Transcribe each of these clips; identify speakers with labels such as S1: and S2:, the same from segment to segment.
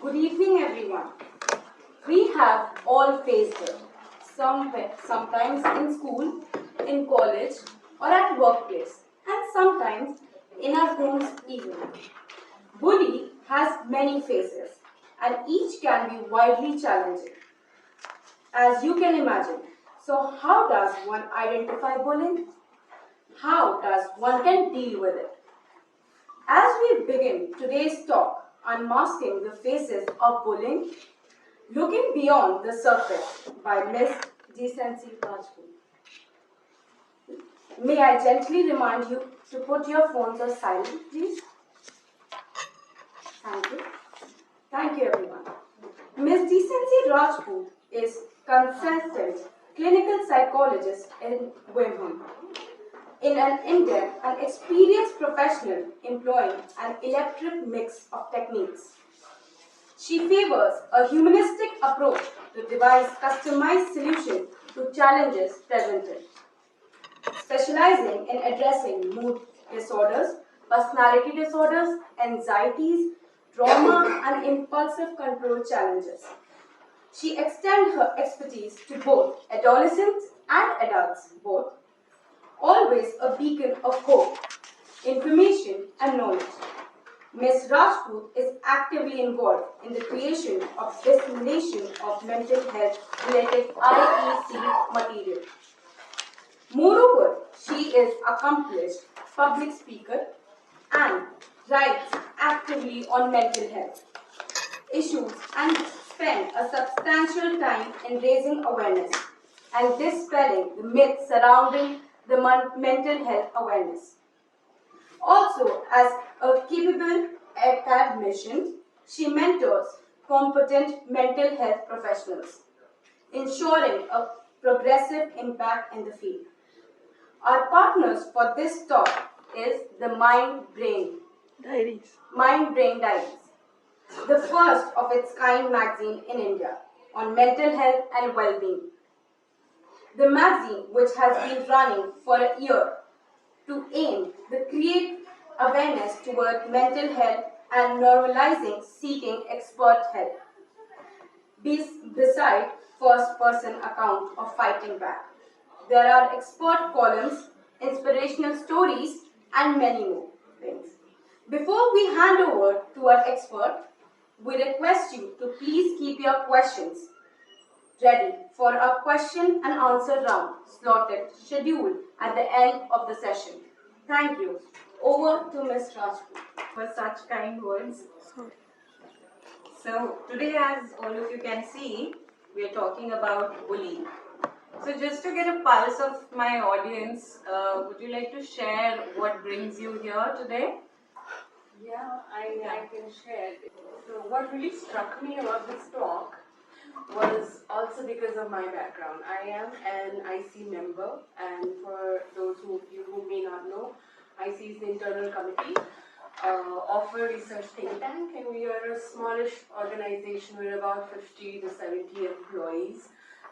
S1: Good evening, everyone. We have all faced it, sometimes in school, in college, or at workplace, and sometimes in our homes even. Bullying has many faces, and each can be widely challenging, as you can imagine. So, how does one identify bullying? How does one can deal with it? As we begin today's talk, Unmasking the Faces of Bullying, Looking Beyond the Surface by Miss Decency Rajput. May I gently remind you to put your phones on silent, please? Thank you. Thank you, everyone. Miss Decency Rajput is consultant clinical psychologist in VIMHANS. In an in-depth and experienced professional employing an eclectic mix of techniques. She favors a humanistic approach to devise customized solutions to challenges presented, specializing in addressing mood disorders, personality disorders, anxieties, trauma, and impulsive control challenges. She extends her expertise to both adolescents and adults, both, always a beacon of hope, information, and knowledge. Ms. Rajput is actively involved in the creation of dissemination of mental health related IEC material. Moreover, she is accomplished public speaker and writes actively on mental health issues and spends a substantial time in raising awareness and dispelling the myths surrounding the mental health awareness. Also, as a capable academician, she mentors competent mental health professionals, ensuring a progressive impact in the field. Our partners for this talk is the Mind Brain Diaries, the first of its kind magazine in India on mental health and well-being. The magazine, which has been running for a year to aim to create awareness toward mental health and normalizing seeking expert help, beside first-person account of fighting back. There are expert columns, inspirational stories, and many more things. Before we hand over to our expert, we request you to please keep your questions ready for a question and answer round scheduled at the end of the session. Thank you. Over to Ms. Rajput
S2: for such kind words. So today, as all of you can see, we are talking about bullying. So just to get a pulse of my audience, would you like to share what brings you here today?
S3: Yeah, I can share. So what really struck me about this talk was also because of my background. I am an IC member, and for those of you who may not know, IC is the internal committee of a research think tank, and we are a smallish organization with about 50 to 70 employees.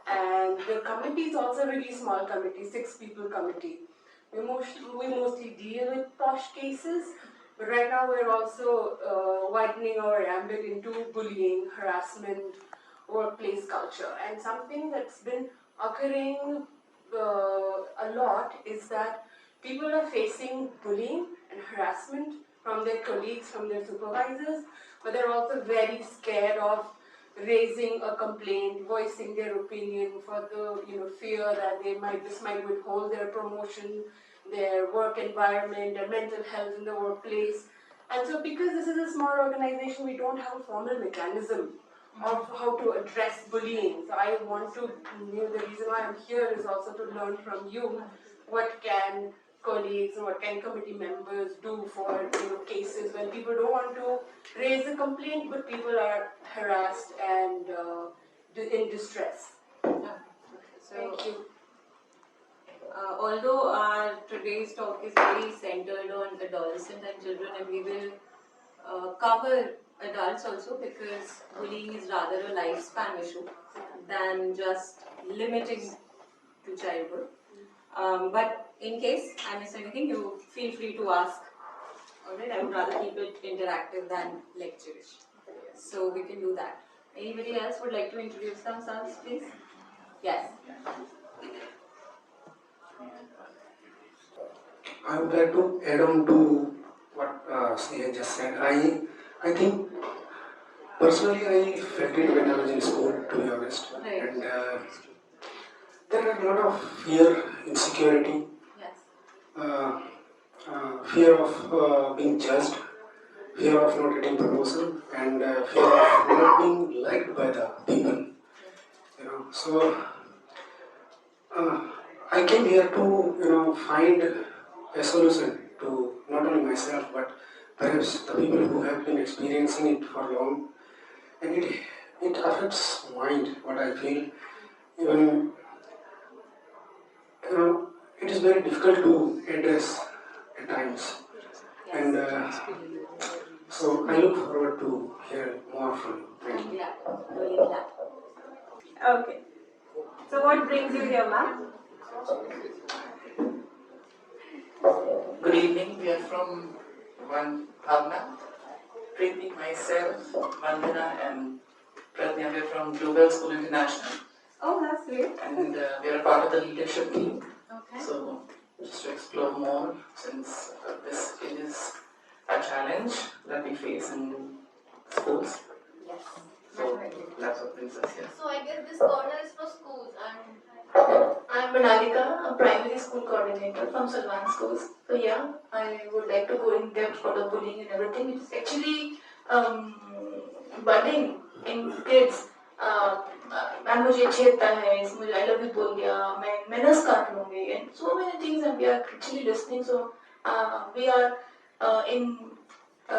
S3: And the committee is also a really small committee, 6-people committee. We mostly deal with posh cases, but right now we're also widening our ambit into bullying, harassment, workplace culture. And something that's been occurring a lot is that people are facing bullying and harassment from their colleagues, from their supervisors, but they're also very scared of raising a complaint, voicing their opinion for the fear that this might withhold their promotion, their work environment, their mental health in the workplace. And so because this is a small organization, we don't have a formal mechanism of how to address bullying. So I want to, the reason why I'm here is also to learn from you what can colleagues and what can committee members do for cases when people don't want to raise a complaint but people are harassed and in distress.
S2: So, thank you. Although our today's talk is very centered on adolescents and children, and we will cover adults also because bullying is rather a lifespan issue than just limiting to childhood. But in case I miss anything, you feel free to ask. Alright, I would rather keep it interactive than lecturish. So we can do that. Anybody else would like to introduce themselves, please? Yes.
S4: I would like to add on to what Sneha just said. I think personally I felt it when I was in school, to be honest.
S2: Right.
S4: And there are a lot of fear, insecurity,
S2: Yes.
S4: uh, fear of being judged, fear of not getting promotion, and fear of not being liked by the people. You know, so I came here to find a solution to not only myself but perhaps the people who have been experiencing it for long, and it affects mind. What I feel, even it is very difficult to address at times, and so I look forward to hear more from you. Thank you.
S2: Yeah, really glad.
S1: Okay. So what brings you here, ma'am?
S5: Good evening. We are from one Bhavna. Preeti, myself, Vandana, and Pratnya. We are from Global School International,
S1: Oh, that's great.
S5: and we are a part of the leadership team.
S2: Okay.
S5: So, just to explore more, since this is a challenge that we face in schools.
S2: Yes.
S5: So, that's what brings us here.
S6: So I guess this corner is for schools and I'm Manalika, a primary school coordinator from Salwan Schools. So yeah, I would like to go in depth for the bullying and everything. It is actually budding in kids. Ma'am मुझे छेड़ता है, मुझे I love you बोल दिया, मैं नस काट लूँगी, and so many things, and we are actually listening. So we are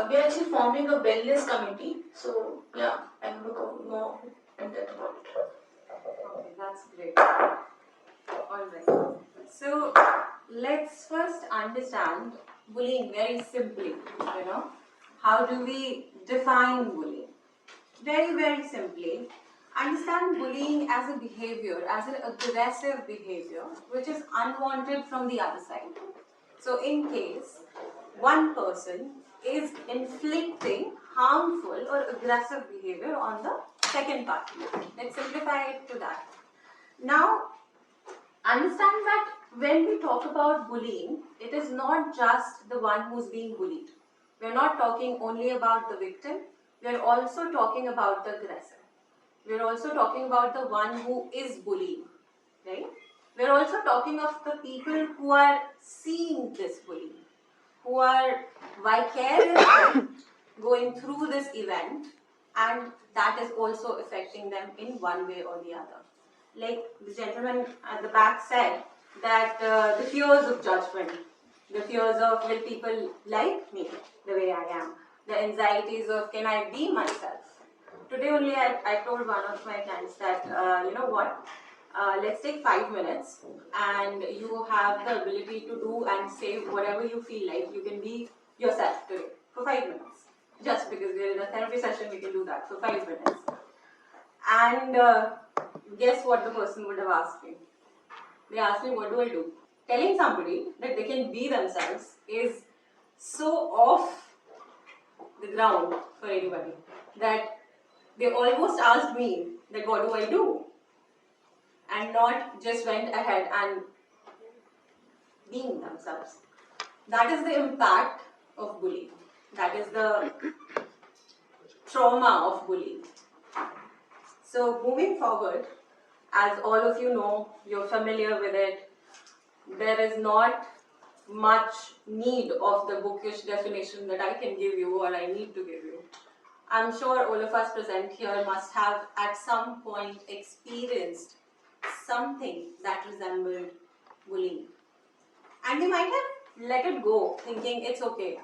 S6: we are actually forming a wellness committee. So yeah, I'm going to go more in depth about it.
S2: Okay, that's great. Alright. So let's first understand bullying very simply. How do we define bullying? Very, very simply, understand bullying as a behavior, as an aggressive behavior, which is unwanted from the other side. So in case one person is inflicting harmful or aggressive behavior on the second party. Let's simplify it to that. Now, understand that when we talk about bullying, it is not just the one who's being bullied. We're not talking only about the victim, we're also talking about the aggressor. We're also talking about the one who is bullying, right? We're also talking of the people who are seeing this bullying, who are vicariously going through this event, and that is also affecting them in one way or the other. Like the gentleman at the back said, that the fears of judgment, the fears of will people like me the way I am, the anxieties of can I be myself. Today only I told one of my clients that, you know what, let's take 5 minutes and you have the ability to do and say whatever you feel like. You can be yourself today for 5 minutes. Just because we're in a therapy session, we can do that for 5 minutes. And guess what the person would have asked me? They asked me, what do I do? Telling somebody that they can be themselves is so off the ground for anybody that they almost asked me that what do I do? And not just went ahead and being themselves. That is the impact of bullying. That is the trauma of bullying. So moving forward, as all of you know, you're familiar with it, there is not much need of the bookish definition that I can give you or I need to give you. I'm sure all of us present here must have at some point experienced something that resembled bullying. And we might have let it go, thinking it's okay.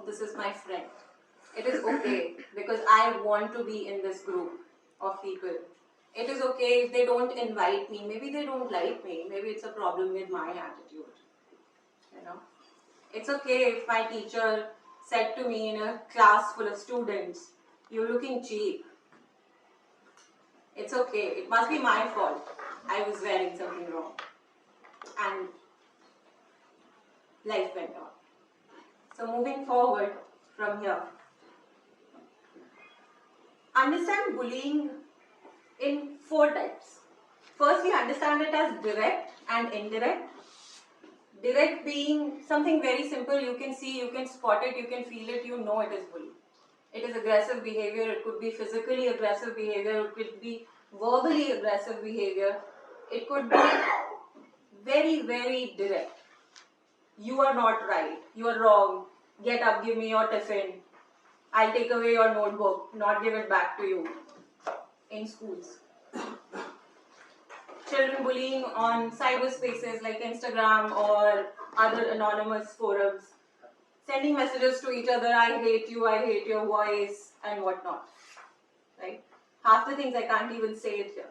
S2: This is my friend. It is okay because I want to be in this group of people. It is okay if they don't invite me. Maybe they don't like me. Maybe it's a problem with my attitude. It's okay if my teacher said to me in a class full of students, "You're looking cheap." It's okay. It must be my fault. I was wearing something wrong. And life went on. So moving forward from here, understand bullying in 4 types. Firstly, understand it as direct and indirect. Direct being something very simple, you can see, you can spot it, you can feel it, you know it is bullying. It is aggressive behavior, it could be physically aggressive behavior, it could be verbally aggressive behavior, it could be very, very direct. You are not right, you are wrong, get up, give me your tiffin, I'll take away your notebook, not give it back to you. In schools. Children bullying on cyberspaces like Instagram or other anonymous forums, sending messages to each other, I hate you, I hate your voice, and whatnot. Right? Half the things I can't even say it here.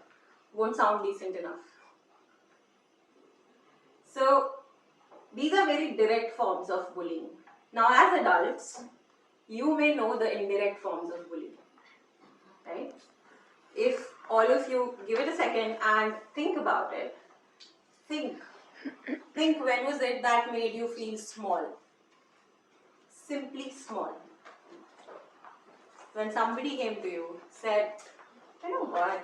S2: Won't sound decent enough. So, these are very direct forms of bullying. Now, as adults, you may know the indirect forms of bullying. Right? If all of you give it a second and think about it, think when was it that made you feel small? Simply small. When somebody came to you, said, you know what,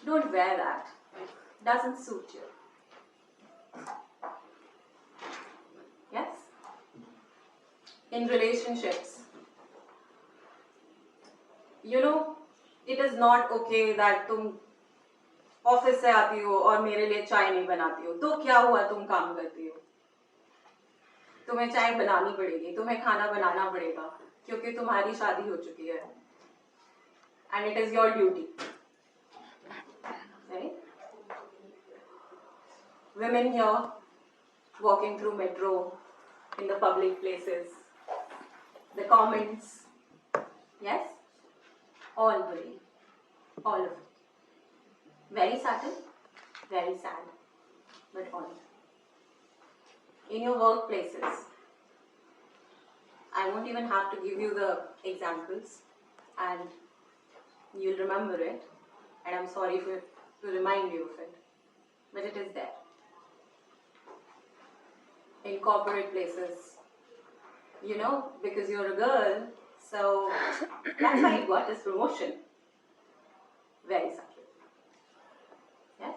S2: don't wear that, doesn't suit you. Yes? In relationships, you know, it is not okay that तुम office से आती हो और मेरे लिए चाय नहीं बनाती हो, तो क्या हुआ तुम काम करती हो, तुम्हें चाय बनानी पड़ेगी, तुम्हें खाना बनाना पड़ेगा क्योंकि तुम्हारी शादी हो चुकी है and it is your duty. Right? Women here walking through metro, in the public places, the comments, yes? All bullying, all of it. Very subtle, very sad, but all. In your workplaces, I won't even have to give you the examples, and you'll remember it, and I'm sorry to remind you of it, but it is there. In corporate places, you know, because you're a girl, so that's why you got this promotion. Very subtle. Yes?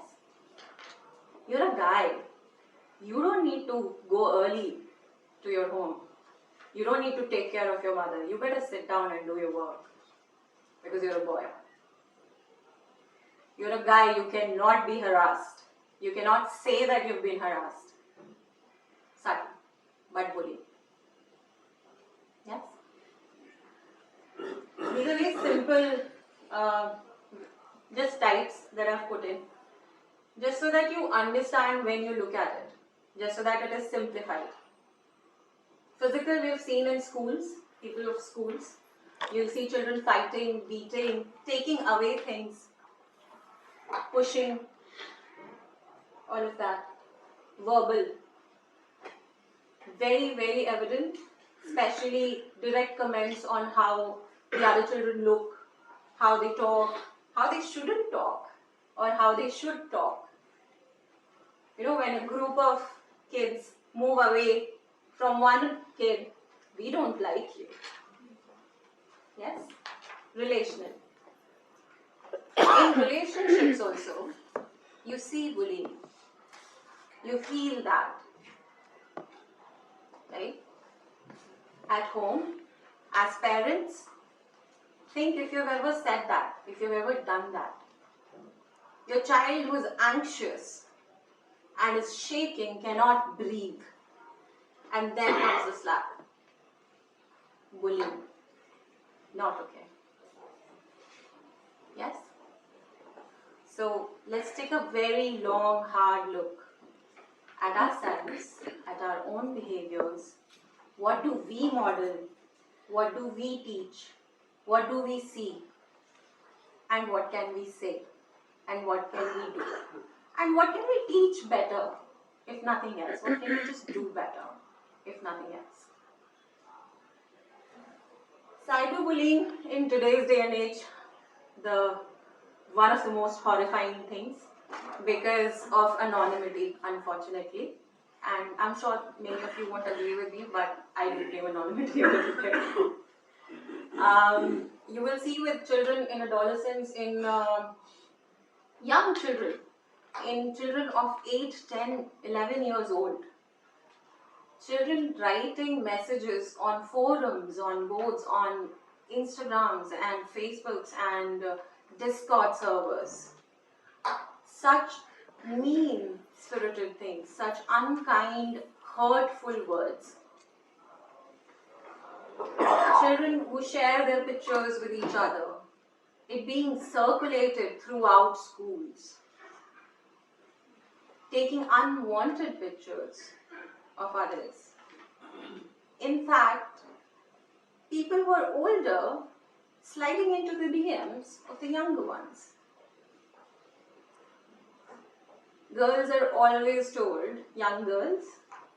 S2: You're a guy. You don't need to go early to your home. You don't need to take care of your mother. You better sit down and do your work. Because you're a boy. You're a guy, you cannot be harassed. You cannot say that you've been harassed. Subtle, but bullying. Yes? These are very simple, just types that I've put in, just so that you understand when you look at it, just so that it is simplified. Physical we have seen in schools, people of schools. You'll see children fighting, beating, taking away things, pushing, all of that. Verbal. Very, very evident, especially direct comments on how the other children look, how they talk, how they shouldn't talk, or how they should talk. You know, when a group of kids move away from one kid, we don't like you. Yes? Relational. In relationships also, you see bullying. You feel that. Right? At home, as parents, think if you've ever said that, if you've ever done that. Your child who is anxious and is shaking, cannot breathe, and then comes the slap. Bullying. Not okay. Yes? So let's take a very long, hard look at ourselves, at our own behaviors. What do we model? What do we teach? What do we see? And what can we say? And what can we do? And what can we teach better, if nothing else? What can we just do better, if nothing else? Cyberbullying in today's day and age, one of the most horrifying things because of anonymity, unfortunately. And I'm sure many of you won't agree with me, but I do blame anonymity a little bit. You will see with children in adolescence, in young children, in children of 8, 10, 11 years old. Children writing messages on forums, on boards, on Instagrams and Facebooks and Discord servers. Such mean-spirited things, such unkind, hurtful words. Children who share their pictures with each other, it being circulated throughout schools. Taking unwanted pictures of others. In fact, people who are older sliding into the DMs of the younger ones. Girls are always told, young girls,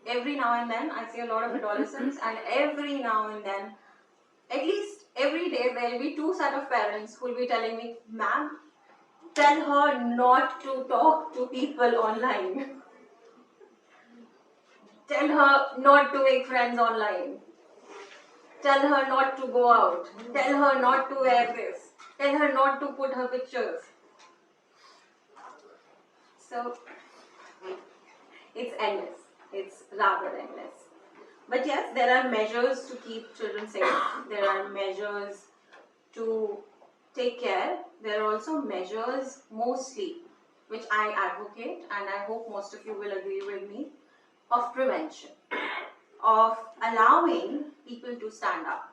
S2: every now and then, I see a lot of adolescents, and every now and then, at least every day, there will be 2 set of parents who will be telling me, ma'am, tell her not to talk to people online. Tell her not to make friends online. Tell her not to go out. Tell her not to wear this. Tell her not to put her pictures. So, it's endless. It's rather endless. But yes, there are measures to keep children safe. There are measures to take care. There are also measures, mostly, which I advocate, and I hope most of you will agree with me, of prevention, of allowing people to stand up,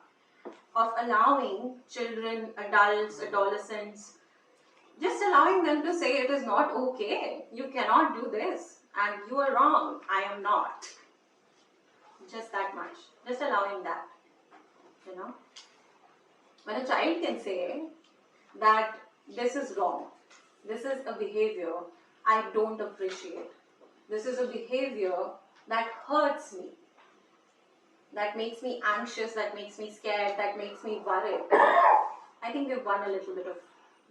S2: of allowing children, adults, adolescents, just allowing them to say it is not okay, you cannot do this, and you are wrong, I am not. Just that much. Just allowing that. You know? When a child can say that this is wrong, this is a behavior I don't appreciate, this is a behavior that hurts me, that makes me anxious, that makes me scared, that makes me worried, I think we've won a little bit of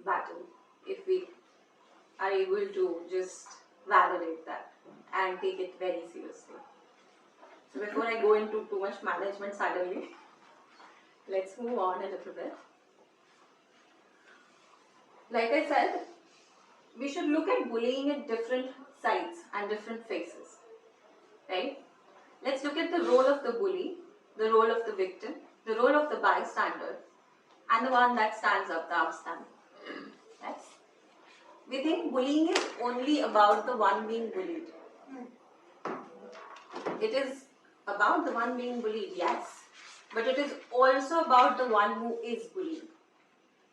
S2: battle if we are able to just validate that and take it very seriously. So before I go into too much management suddenly, let's move on a little bit. Like I said, we should look at bullying at different sides and different faces. Right? Let's look at the role of the bully, the role of the victim, the role of the bystander, and the one that stands up, the upstander. Yes? We think bullying is only about the one being bullied. It is about the one being bullied, yes, but it is also about the one who is bullied.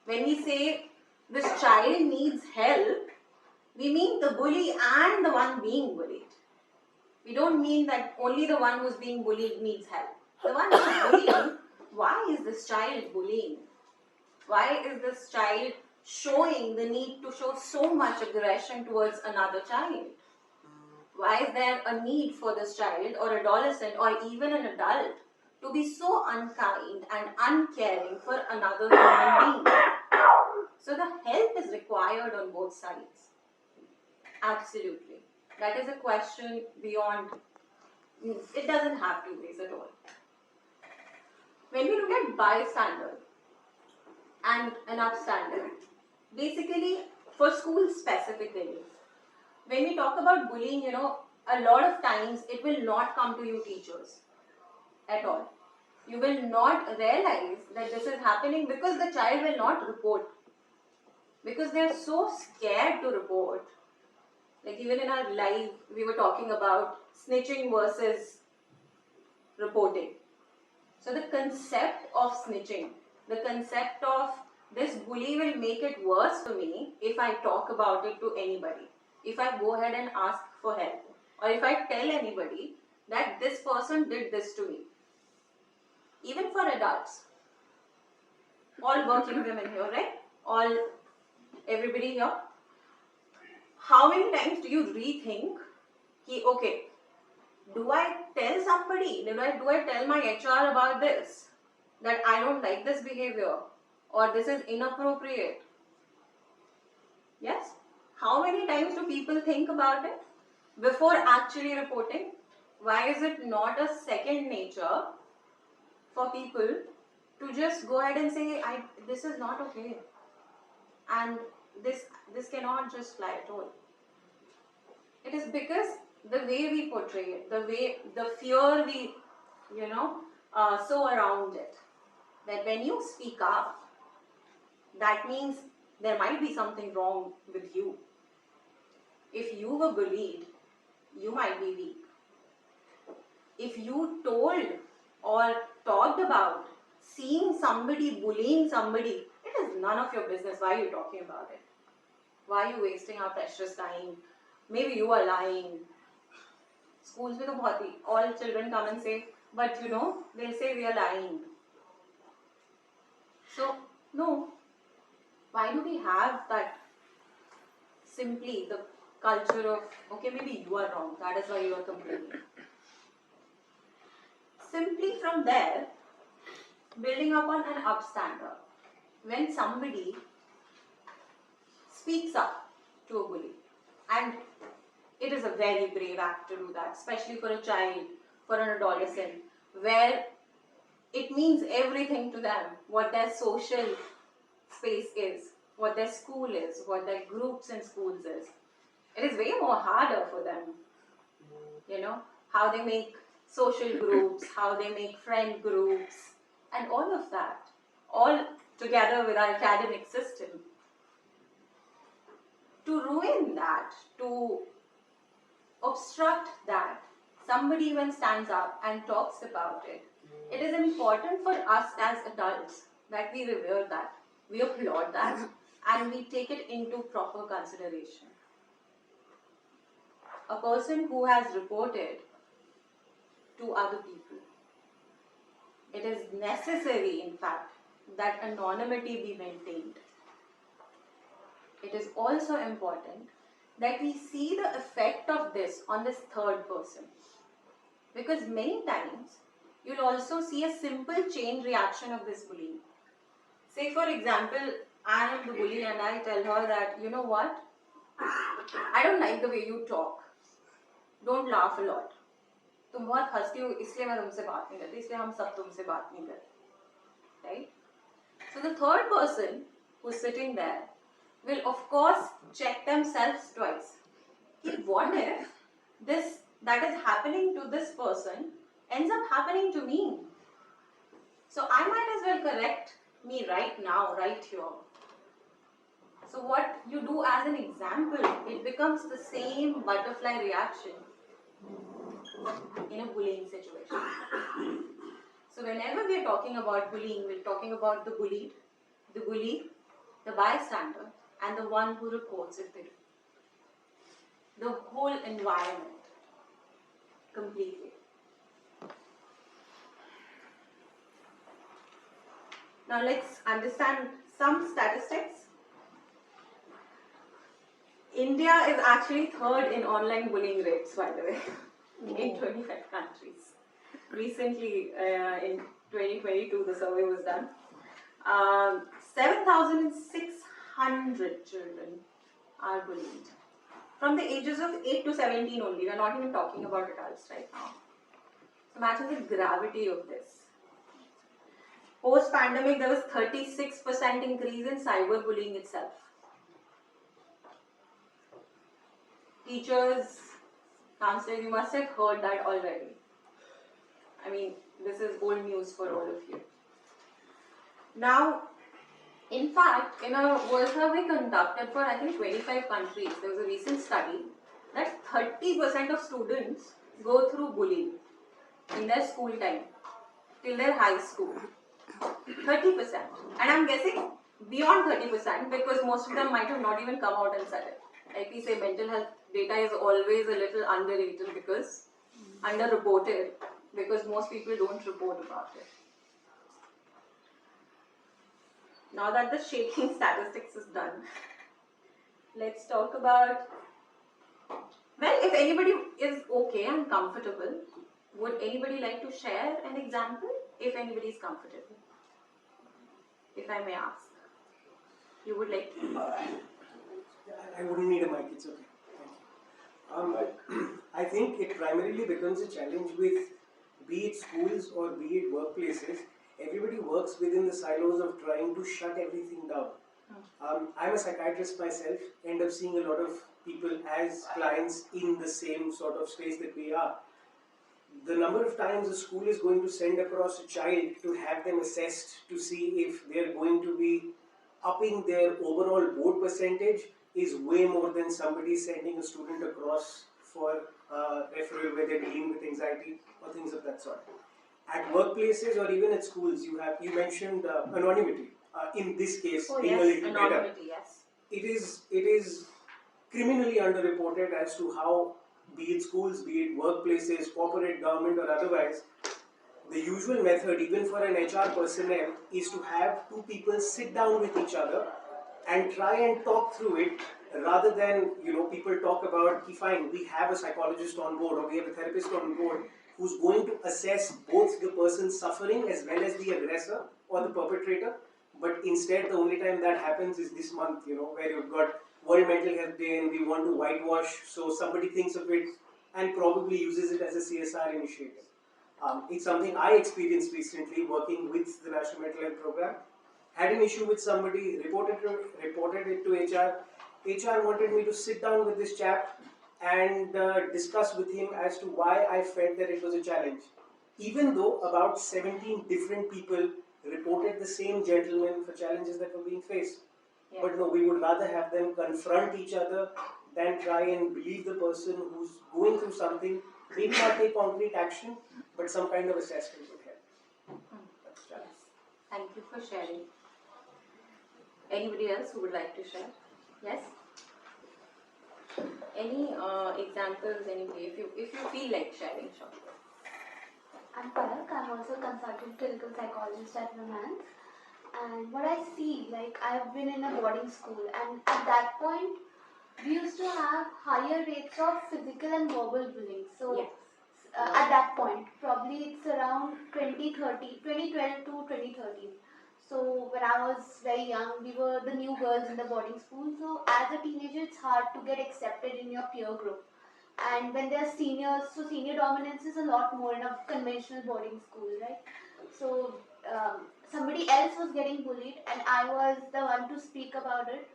S2: When we say this child needs help, we mean the bully and the one being bullied. We don't mean that only the one who's being bullied needs help. The one who's bullying, why is this child bullying? Why is this child showing the need to show so much aggression towards another child? Why is there a need for this child or adolescent or even an adult to be so unkind and uncaring for another human being? So the help is required on both sides. Absolutely. That is a question beyond, it doesn't have two ways at all. When we look at bystander and an upstander, basically for schools specifically, when we talk about bullying, a lot of times it will not come to you teachers at all. You will not realize that this is happening because the child will not report. Because they are so scared to report. Like even in our live, we were talking about snitching versus reporting. So the concept of snitching, the concept of this bully will make it worse for me if I talk about it to anybody. If I go ahead and ask for help. Or if I tell anybody that this person did this to me. Even for adults. All working women here, right? Everybody here. How many times do you rethink, okay, do I tell somebody, do I tell my HR about this, that I don't like this behavior, or this is inappropriate? Yes? How many times do people think about it before actually reporting? Why is it not a second nature for people to just go ahead and say, this is not okay, and this cannot just fly at all. It is because the way we portray it, the fear we, sow around it, that when you speak up, that means there might be something wrong with you. If you were bullied, you might be weak. If you told or talked about seeing somebody bullying somebody, it is none of your business. Why are you talking about it? Why are you wasting our precious time? Maybe you are lying. Schools में तो बहुत ही, all children come and say, but they'll say we are lying. So, no. Why do we have that simply the culture of, okay, maybe you are wrong, that is why you are complaining. Simply from there, building upon an upstander, when somebody speaks up to a bully, and it is a very brave act to do that, especially for a child, for an adolescent, where it means everything to them, what their social space is, what their school is, what their groups in schools is. It is way more harder for them, how they make social groups, how they make friend groups, and all of that, all together with our academic system. To ruin that, to obstruct that, somebody when stands up and talks about it, it is important for us as adults that we revere that, we applaud that, and we take it into proper consideration. A person who has reported to other people, it is necessary, in fact, that anonymity be maintained. It is also important that we see the effect of this on this third person. Because many times, you'll also see a simple chain reaction of this bullying. Say for example, I am the bully and I tell her that, you know what, I don't like the way you talk. Don't laugh a lot. तुम बहुत हंसती हो इसलिए मैं तुमसे बात नहीं करती, इसलिए हम सब तुमसे बात नहीं करते. Right? So the third person who's sitting there will of course check themselves twice. What if this that is happening to this person ends up happening to me? So I might as well correct me right now, right here. So what you do as an example, it becomes the same butterfly reaction in a bullying situation. So whenever we are talking about bullying, we're talking about the bullied, the bully, the bystander, and the one who reports if they do. The whole environment, completely. Now let's understand some statistics. India is actually third in online bullying rates, by the way, in 25 countries. Recently, in 2022, the survey was done. 7,600 children are bullied. From the ages of 8 to 17 only. We are not even talking about adults right now. So imagine the gravity of this. Post-pandemic, there was 36% increase in cyberbullying itself. Teachers, counselors, you must have heard that already. I mean, this is old news for all of you. Now, in fact, in a world survey conducted for I think 25 countries, there was a recent study that 30% of students go through bullying in their school time, till their high school. 30%. And I'm guessing beyond 30% because most of them might have not even come out and said it. Like we say, mental health data is always a little underrated because, underreported, because most people don't report about it. Now that the shaking statistics is done, let's talk about, well, if anybody is okay and comfortable, would anybody like to share an example? If anybody is comfortable, if I may ask, you would like to?
S7: I wouldn't need a mic, it's okay. Thank you. I think it primarily becomes a challenge with, be it schools or be it workplaces, everybody works within the silos of trying to shut everything down. I'm a psychiatrist myself, end up seeing a lot of people as clients in the same sort of space that we are. The number of times a school is going to send across a child to have them assessed to see if they're going to be upping their overall board percentage is way more than somebody sending a student across for referral where they're dealing with anxiety or things of that sort. At workplaces or even at schools, you mentioned anonymity. In this case, being a little better.
S2: Anonymity, yes.
S7: It is criminally underreported as to how, be it schools, be it workplaces, corporate, government or otherwise, the usual method even for an HR personnel is to have two people sit down with each other and try and talk through it, rather than people talk about, fine, we have a psychologist on board or we have a therapist on board who's going to assess both the person suffering as well as the aggressor or the perpetrator. But instead, the only time that happens is this month, where you've got World Mental Health Day and we want to whitewash, so somebody thinks of it and probably uses it as a CSR initiative. It's something I experienced recently working with the National Mental Health Program. Had an issue with somebody, reported it to HR. HR wanted me to sit down with this chap and discuss with him as to why I felt that it was a challenge. Even though about 17 different people reported the same gentleman for challenges that were being faced.
S2: Yeah.
S7: But no, we would rather have them confront each other than try and believe the person who's going through something, maybe not take concrete action, but some kind of assessment would help. That's the challenge.
S2: Thank you for sharing. Anybody else who would like to share? Yes? Any examples, anybody, if you feel like sharing, sure.
S8: I'm Palak. I'm also a consultant clinical psychologist at VIMHANS. And what I see, like I've been in a boarding school, and at that point, we used to have higher rates of physical and verbal bullying. So
S2: Yes.
S8: at that point, probably it's around 2012 to 2013. So when I was very young, we were the new girls in the boarding school. So as a teenager, it's hard to get accepted in your peer group. And when they're seniors, so senior dominance is a lot more in a conventional boarding school, right? So somebody else was getting bullied and I was the one to speak about it.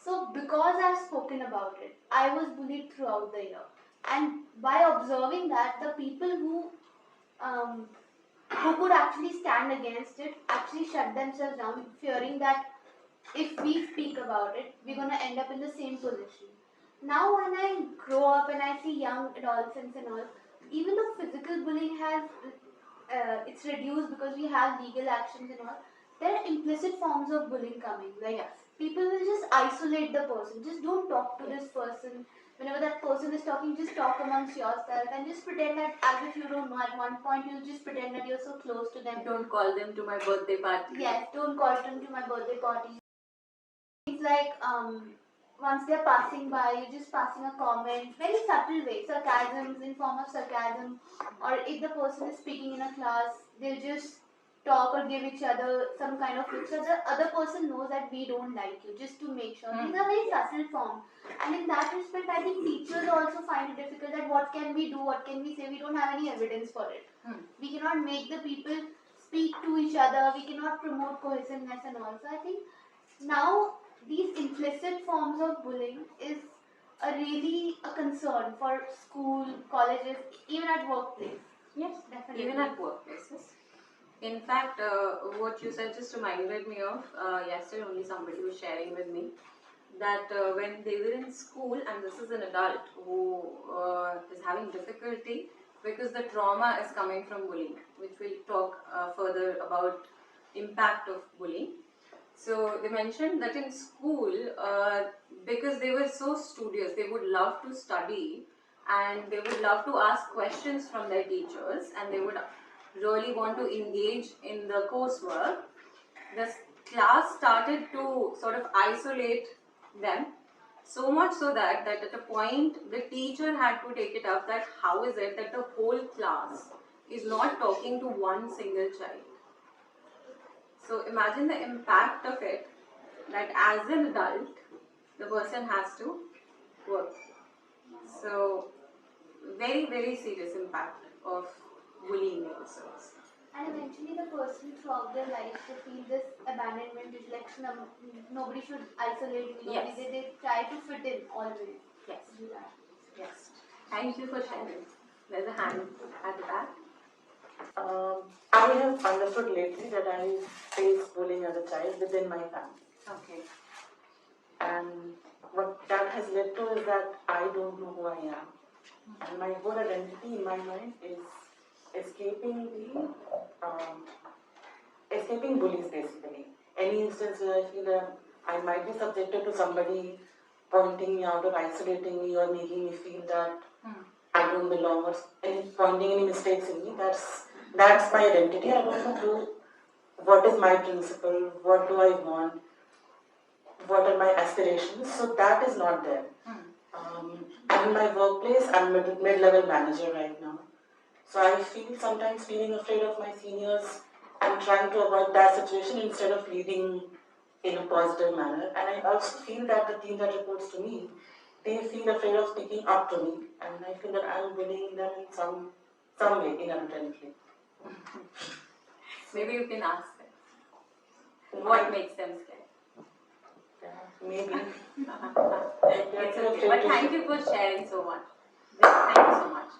S8: So because I've spoken about it, I was bullied throughout the year. And by observing that, the people who could actually stand against it actually shut themselves down, fearing that if we speak about it, we're going to end up in the same position. Now when I grow up and I see young adolescents and all, even though physical bullying has it's reduced because we have legal actions and all, there are implicit forms of bullying coming. Like people will just isolate the person. Just don't talk to this person. Whenever that person is talking, just talk amongst yourself and just pretend that as if you don't know. At one point, you'll just pretend that you're so close to them.
S2: Don't call them to my birthday party.
S8: Yes, don't call them to my birthday party. It's like once they're passing by, you're just passing a comment, very subtle way, sarcasms in form of sarcasm, or if the person is speaking in a class, they'll just talk or give each other some kind of look so the other person knows that we don't like you, just to make sure. These are very subtle form, and in that respect, I think teachers also find it difficult that what can we do, what can we say, we don't have any evidence for it. We cannot make the people speak to each other, we cannot promote cohesiveness and all. So I think now these implicit forms of bullying is really a concern for school, colleges, even at workplace.
S2: Yes,
S8: Definitely.
S2: even at workplaces. In fact, what you said just reminded me of yesterday only somebody was sharing with me that when they were in school, and this is an adult who is having difficulty because the trauma is coming from bullying, which we'll talk further about impact of bullying. So they mentioned that in school, because they were so studious, they would love to study and they would love to ask questions from their teachers and they would really want to engage in the coursework. The class started to sort of isolate them, so much so that at a point the teacher had to take it up that how is it that the whole class is not talking to one single child. So imagine the impact of it, that as an adult, the person has to work. So very, very serious impact of bullying also.
S8: and eventually the person throughout their life they feel this abandonment, rejection. Nobody should isolate me. Nobody,
S2: Yes.
S8: they try to fit in always.
S2: Yes.
S8: Do that.
S2: Yes. Thank you for sharing. There's a hand at the back.
S9: I have understood lately that I faced bullying as a child within my family.
S2: Okay.
S9: And what that has led to is that I don't know who I am. And my whole identity in my mind is escaping escaping bullies basically. Any instance where I feel that I might be subjected to somebody pointing me out or isolating me or making me feel that I don't belong or pointing any mistakes in me, that's my identity. I don't know what is my principle, what do I want, what are my aspirations. So that is not there. In my workplace, I'm mid-level manager right now. So I feel sometimes feeling afraid of my seniors and trying to avoid that situation instead of leading in a positive manner. And I also feel that the team that reports to me, they feel afraid of speaking up to me, and I feel that I'm bullying them in some way inadvertently.
S2: Maybe you can ask them. What makes them scared?
S9: Yeah, maybe.
S2: It's okay. But thank you for sharing so much. Thank you so much.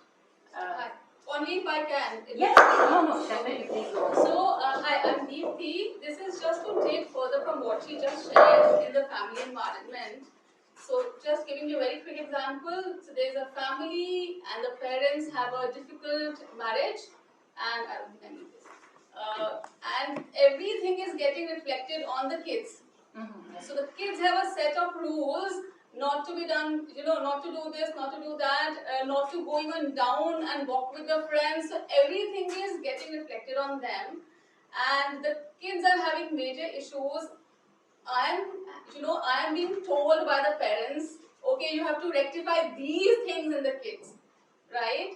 S10: Only if I can.
S2: Yes, no, definitely, please go on.
S10: So, hi, I'm Deepthi. This is just to take further from what she just shared in the family environment. So, just giving you a very quick example. So, there's a family and the parents have a difficult marriage, and I don't think I need this. And everything is getting reflected on the kids. So, the kids have a set of rules. Not to be done, not to do this, not to do that, not to go even down and walk with their friends. So everything is getting reflected on them, and the kids are having major issues. I am being told by the parents, okay, you have to rectify these things in the kids, right?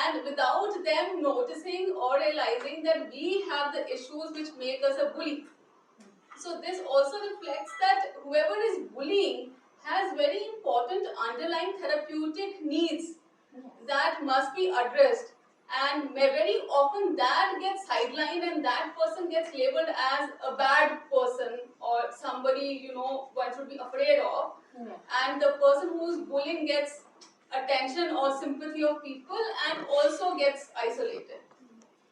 S10: And without them noticing or realizing that we have the issues which make us a bully. So this also reflects that whoever is bullying has very important underlying therapeutic needs that must be addressed, and very often that gets sidelined and that person gets labeled as a bad person or somebody one should be afraid of, and the person who's bullying gets attention or sympathy of people and also gets isolated.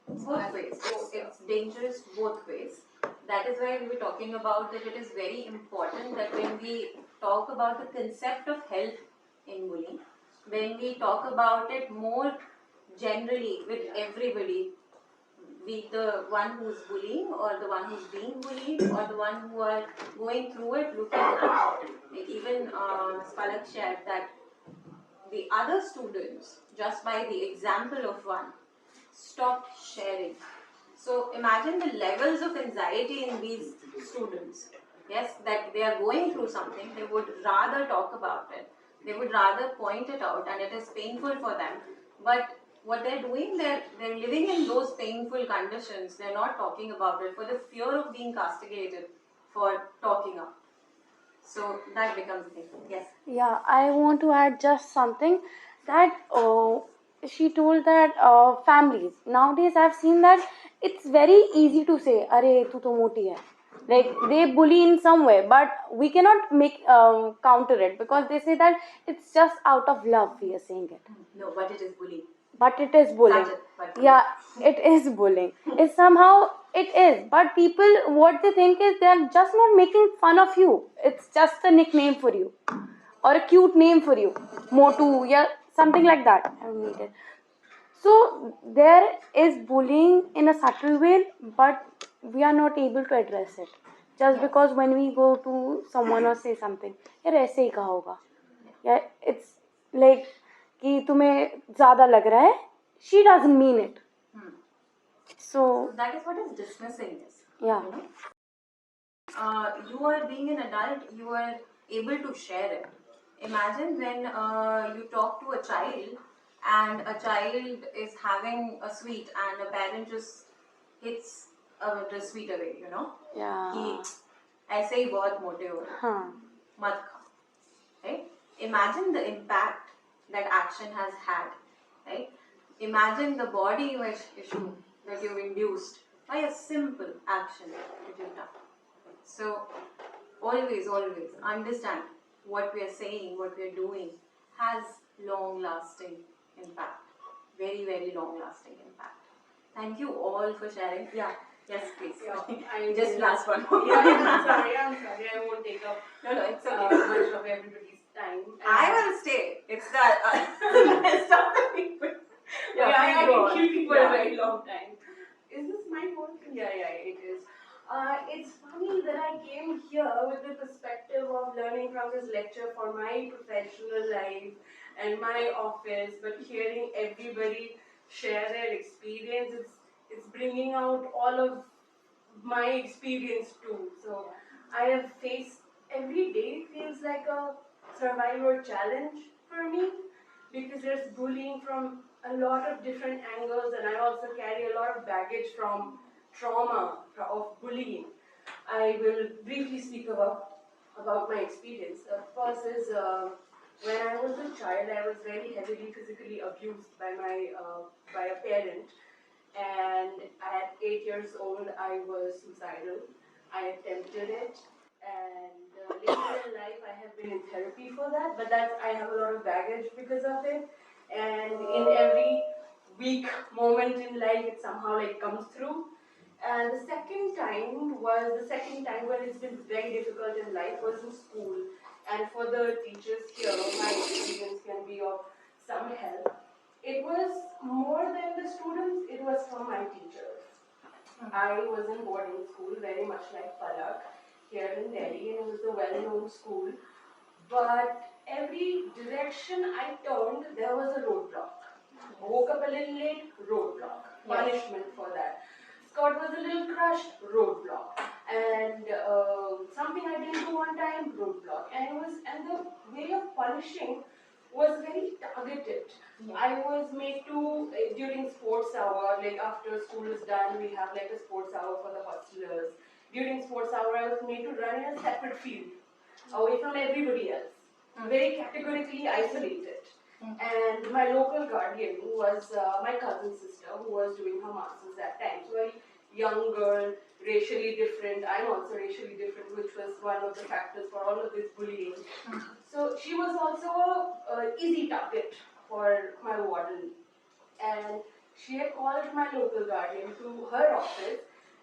S2: Both ways. So it's dangerous both ways. That is why we were talking about that it is very important that when we talk about the concept of help in bullying, when we talk about it more generally with everybody, be it the one who's bullying or the one who's being bullied or the one who are going through it, looking at it. Even Spalak shared that the other students, just by the example of one, stopped sharing. So imagine the levels of anxiety in these students. Yes, that they are going through something, they would rather talk about it. They would rather point it out, and it is painful for them. But what they're doing, they're living in those painful conditions. They're not talking about it for the fear of being castigated for talking up. So that becomes a thing. Yes.
S1: Yeah, I want to add just something that she told that families nowadays I've seen that it's very easy to say, "Arey, tu to moti hai." Like they bully in some way, but we cannot make counter it because they say that it's just out of love we are saying it.
S2: No, but it is bullying.
S1: But it is bullying.
S2: But
S1: Yeah, it is bullying. It's somehow it is. But people, what they think is they are just not making fun of you. It's just a nickname for you, or a cute name for you, Motu, yeah, something like that. I don't need it. So there is bullying in a subtle way, but we are not able to address it. Just because when we go to someone or say something, यार ऐसे ही कहा होगा, या it's like कि तुम्हें ज़्यादा लग रहा है, she doesn't mean it. So
S2: that is what is dismissing is.
S1: yeah.
S2: You are being an adult, you are able to share it. Imagine when you talk to a child and a child is having a sweet and a parent just hits the sweet away,
S1: Yeah.
S2: कि ऐसे ही बहुत मोटे हो रहे हो, मत खाओ, right? Imagine the impact that action has had, right? Imagine the body image issue that you've induced by a simple action that you've done. So always understand what we are saying, what we are doing has long-lasting impact. Very, very long-lasting impact. Thank you all for sharing. Yeah. Yes, please.
S3: Yeah,
S2: Just last one.
S3: I'm sorry. I won't take up
S2: No, it's okay.
S3: much of everybody's time.
S2: I will stay. It's the rest of the people.
S3: I
S2: please go
S3: can
S2: on.
S3: keep you for a
S2: Yeah.
S3: very long time. Is this my work? Yeah, it is. It's funny that I came here with the perspective of learning from this lecture for my professional life and my office, but hearing everybody share their experience, it's bringing out all of my experience too. So I have faced every day feels like a survival challenge for me because there's bullying from a lot of different angles, and I also carry a lot of baggage from trauma of bullying. I will briefly speak about my experience. First is when I was a child, I was very heavily physically abused by a parent, and at 8 years old, I was suicidal. I attempted it, and later in life, I have been in therapy for that. But I have a lot of baggage because of it, and in every weak moment in life, it somehow like comes through. And the second time when it's been very difficult in life was in school. And for the teachers here, my experience can be of some help. It was more than the students, it was from my teachers. I was in boarding school, very much like Palak, here in Delhi, and it was a well-known school. But every direction I turned, there was a roadblock. Woke up a little late, roadblock. Punishment for that. Skirt was a little crushed, roadblock. And something I didn't do on time, roadblock. And the way of punishing was very targeted. I was made to, during sports hour, like after school is done, we have like a sports hour for the hostelers. During sports hour, I was made to run in a separate field, away from everybody else, very categorically isolated. And my local guardian, who was my cousin's sister, who was doing her master's that time, so a young girl, racially different. I'm also racially different, which was one of the factors for all of this bullying. So she was also an easy target for my warden. And she had called my local guardian to her office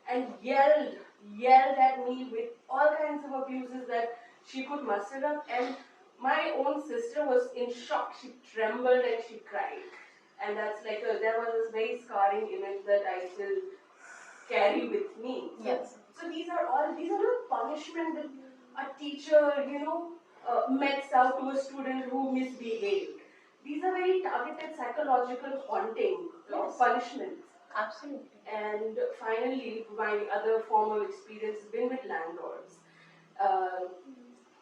S3: and yelled at me with all kinds of abuses that she could muster up. And my own sister was in shock. She trembled and she cried. And that's like there was this very scarring image that I still carry with me.
S2: Yes.
S3: So these are not punishment that a teacher, metes out to a student who misbehaved. These are very targeted psychological haunting punishments.
S2: Absolutely.
S3: And finally, my other form of experience has been with landlords.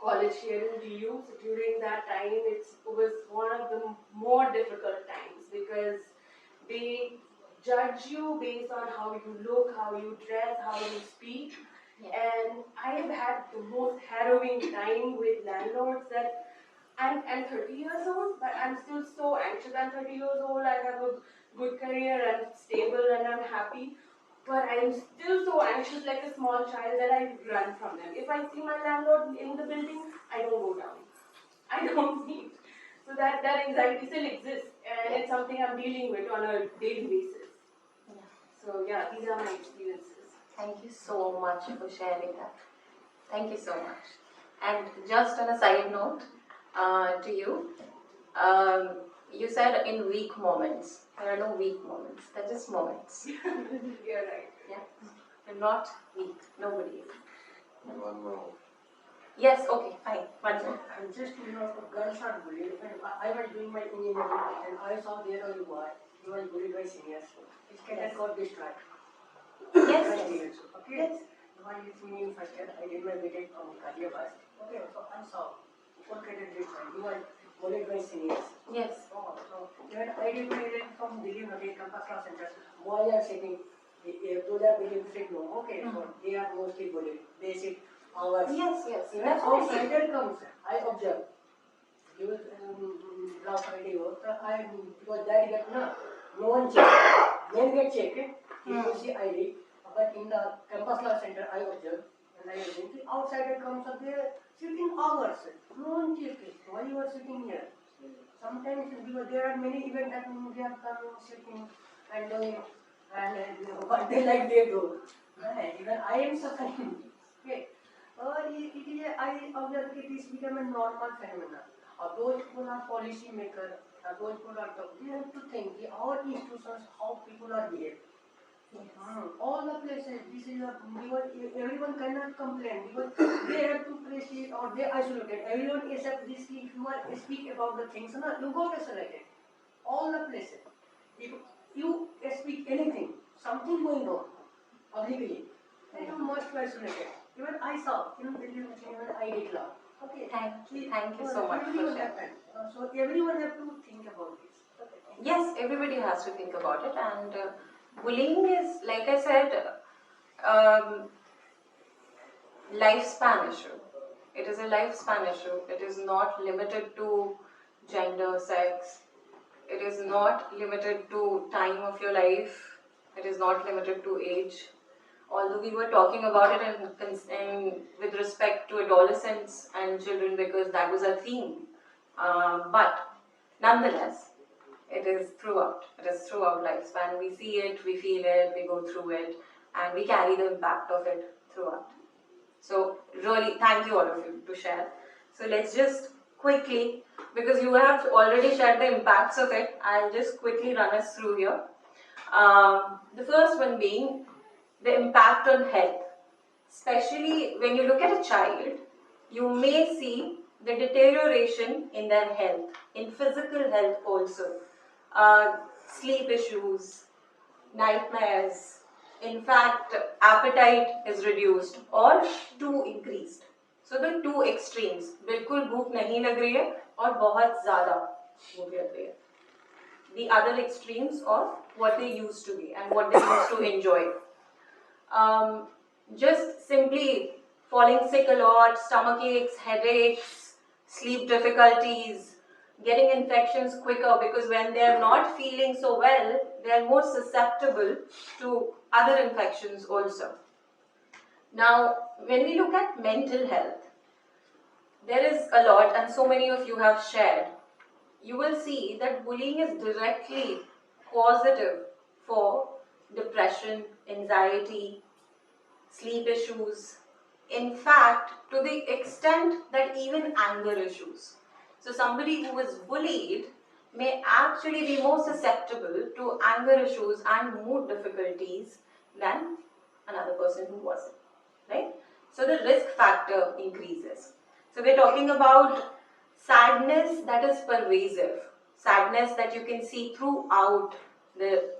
S3: College here in DU, so during that time, it was one of the more difficult times because they judge you based on how you look, how you dress, how you speak. And I have had the most harrowing time with landlords that I'm 30 years old, but I'm still so anxious. I'm 30 years old, I have a good career, I'm stable and I'm happy. But I'm still so anxious like a small child that I run from them. If I see my landlord in the building, I don't go down. I don't meet. So that anxiety still exists, and it's something I'm dealing with on a daily basis. So these are my experiences.
S2: Thank you so much for sharing that. Thank you so much. And just on a side note to you, you said in weak moments. There are no weak moments. They're just moments.
S3: You're right.
S2: Yeah. You're not weak. Nobody is.
S11: One more.
S2: Yes, okay, fine. One more.
S12: And just girls are bullied. I was doing my engineering and I saw there was a boy. He was bullied by seniors. His cadet got destroyed.
S2: Yes.
S12: Okay. Yes. While it's me in first year, I did my BTech from Kariyabas. Okay, so I saw one cadet destroyed. He was bullied by seniors.
S2: Yes.
S12: So then I did my BTech from Delhi Campus Class Center. Boys are sitting. Those are bullied, sit no. Okay, so they are mostly bullied. They sit hours.
S2: Yes.
S12: Even outsider comes, I observe. He was last Friday, because that get no one check. Men get checked. agency I did, but in the campus law center I observed, and I think the outsider comes up there sitting hours. No one check it. Why you are sitting here? Sometimes because there are many events that they are coming, sitting and doing, and what they like they do. Right. Even I am suffering. Okay. It is I observe it is become a normal phenomenon. Those people are policy makers, those people are they have to think our institutions how people are behaved. All the places, this is a, everyone cannot complain because they have to praise it or they isolated. Everyone except this, if you are speak about the things, no, you got isolated. All the places. If you speak anything, something going on publicly, then you must be isolated. Even I saw, even I did law. Okay.
S2: Thank you so much for sharing.
S12: So everyone have to think about this. Okay.
S2: Yes, everybody has to think about it, and bullying is, like I said, lifespan issue. It is a lifespan issue. It is not limited to gender, sex. It is not limited to time of your life. It is not limited to age. Although we were talking about it in with respect to adolescents and children because that was our theme. But nonetheless, it is throughout. It is throughout lifespan. We see it, we feel it, we go through it, and we carry the impact of it throughout. So really, thank you all of you to share. So let's just quickly, because you have already shared the impacts of it, I'll just quickly run us through here. The first one being the impact on health. Especially when you look at a child, you may see the deterioration in their health, in physical health also. Sleep issues, nightmares, in fact, appetite is reduced or too increased. So the two extremes, बिल्कुल भूख नहीं लग रही है और बहुत ज़्यादा भूख लग रही है. The other extremes of what they used to be and what they used to enjoy. Just simply falling sick a lot, stomach aches, headaches, sleep difficulties, getting infections quicker because when they are not feeling so well, they are more susceptible to other infections also. Now, when we look at mental health, there is a lot, and so many of you have shared. You will see that bullying is directly causative for depression, anxiety, sleep issues. In fact, to the extent that even anger issues. So somebody who is bullied may actually be more susceptible to anger issues and mood difficulties than another person who wasn't, right? So the risk factor increases. So we're talking about sadness that is pervasive, sadness that you can see throughout the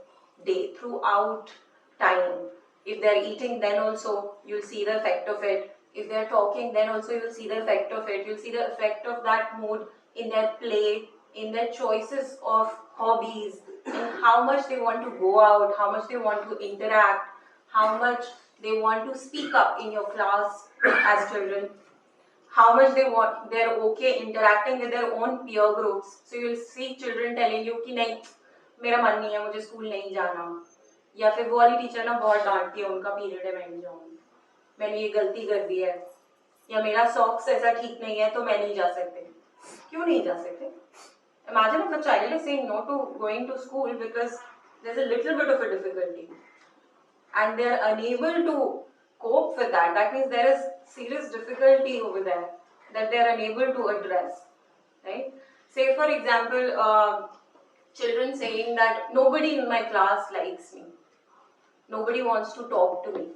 S2: day, throughout time. If they're eating, then also you'll see the effect of it. If they're talking, then also you'll see the effect of it. You'll see the effect of that mood in their play, in their choices of hobbies, in how much they want to go out, how much they want to interact, how much they want to speak up in your class as children, how much they're okay interacting with their own peer groups. So you'll see children telling you कि नहीं मेरा मन नहीं है मुझे school नहीं जाना, या फिर वो वाली टीचर ना बहुत डांटती है उनका पीरियड है मैं नहीं जाऊंगी, मैंने ये गलती कर दी है, या मेरा सॉक्स ऐसा ठीक नहीं है तो मैं नहीं जा सकते. क्यों नहीं जा सकते? Imagine if a child is saying no to going to school because there's a little bit of a difficulty and they are unable to cope with that. That means there is serious difficulty over there that they are unable to address, right? Say for example, children saying that nobody in my class likes me, nobody wants to talk to me.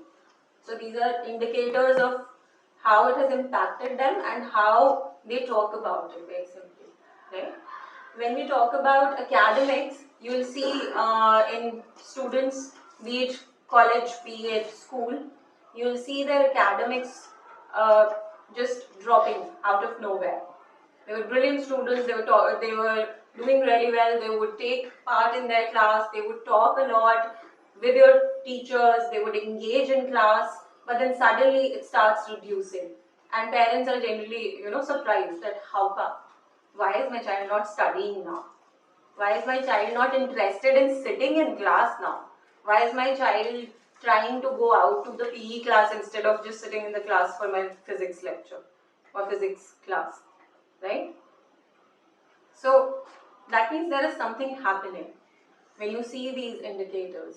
S2: So these are indicators of how it has impacted them and how they talk about it, very simply, right? When we talk about academics, you will see in students, be it college, be it school, you will see their academics just dropping out of nowhere. They were brilliant students, they were doing really well, they would take part in their class, they would talk a lot with your teachers, they would engage in class, but then suddenly it starts reducing. And parents are generally, surprised that how come? Why is my child not studying now? Why is my child not interested in sitting in class now? Why is my child trying to go out to the PE class instead of just sitting in the class for my physics lecture or physics class, right? So that means there is something happening when you see these indicators.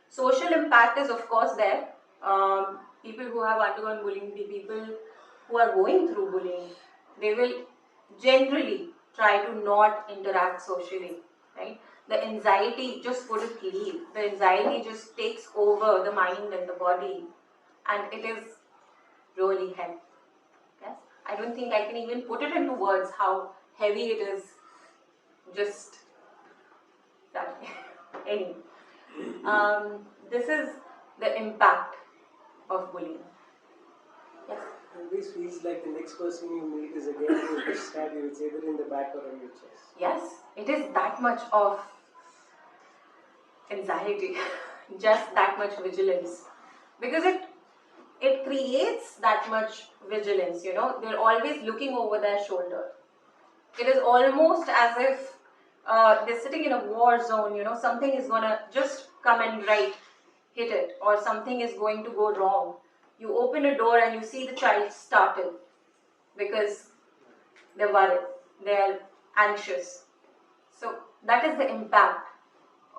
S2: Social impact is of course there. People who have undergone bullying, the people who are going through bullying, they will generally try to not interact socially, right? The anxiety just wouldn't leave. The anxiety just takes over the mind and the body, and it is really heavy. Yes, I don't think I can even put it into words how heavy it is. Just that. Anyway, this is the impact of bullying. Yes.
S7: It always feels like the next person you meet is again going to stab you. It's either in the back or on your chest.
S2: Yes, it is that much of anxiety, just that much vigilance, because it creates that much vigilance. You know, they're always looking over their shoulder. It is almost as if they're sitting in a war zone. You know, something is gonna just come and hit it, or something is going to go wrong. You open a door and you see the child startled because they're worried, they're anxious. So that is the impact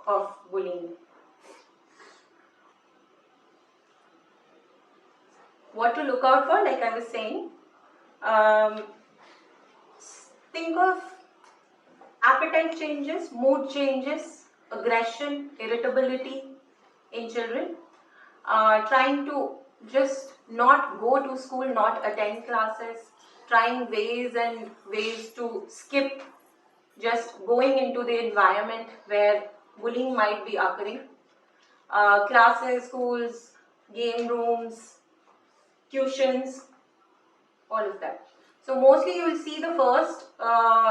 S2: of bullying. What to look out for, like I was saying, think of appetite changes, mood changes, aggression, irritability in children, trying to just not go to school, not attend classes, trying ways and ways to skip just going into the environment where bullying might be occurring. Classes, schools, game rooms, tuitions, all of that. So mostly you will see the first